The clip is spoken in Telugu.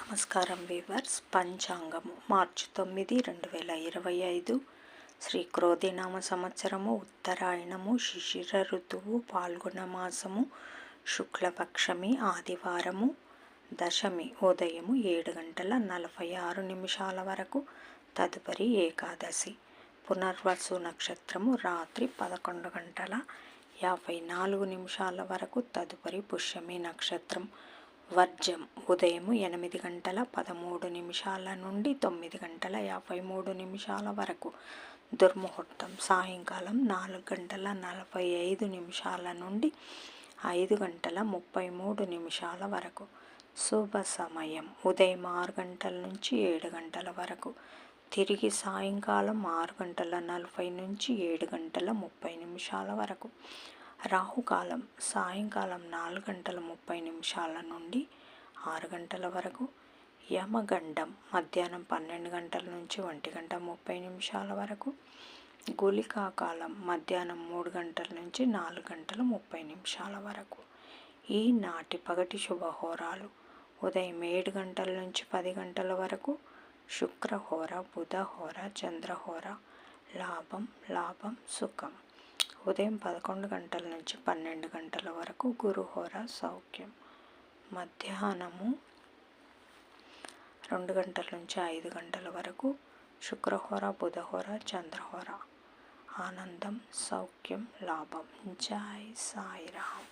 నమస్కారం వీవర్స్. పంచాంగము మార్చి 9, 2025 శ్రీ క్రోధినామ సంవత్సరము, ఉత్తరాయణము, శిశిర ఋతువు, పాల్గొన మాసము, శుక్లపక్షమి, ఆదివారము, దశమి ఉదయము 7:46 వరకు, తదుపరి ఏకాదశి. పునర్వసు నక్షత్రము రాత్రి 11:54 వరకు, తదుపరి పుష్యమి నక్షత్రం. వర్జం ఉదయం 8:13 నుండి 9:53 వరకు. దుర్ముహూర్తం సాయంకాలం 4:45 నుండి 5:33 వరకు. శుభ సమయం ఉదయం 6 గంటల నుంచి 7 గంటల వరకు, తిరిగి సాయంకాలం 6:40 నుంచి 7:30 వరకు. రాహుకాలం సాయంకాలం 4:30 నుండి 6 గంటల వరకు. యమగండం మధ్యాహ్నం 12 గంటల నుంచి 1:30 వరకు. గుళికాకాలం మధ్యాహ్నం 3 గంటల నుంచి 4:30 వరకు. ఈనాటి పగటి శుభహోరాలు ఉదయం 7 గంటల నుంచి 10 గంటల వరకు, శుక్రహోర, బుధహోర, చంద్రహోర. లాభం సుఖం. ఉదయం 11 గంటల నుంచి 12 గంటల వరకు గురుహోర, సౌఖ్యం. మధ్యాహ్నము 2 గంటల నుంచి 5 గంటల వరకు శుక్రహోర, బుధహోర, చంద్రహోర. ఆనందం, సౌఖ్యం, లాభం. జై సాయిరామ్.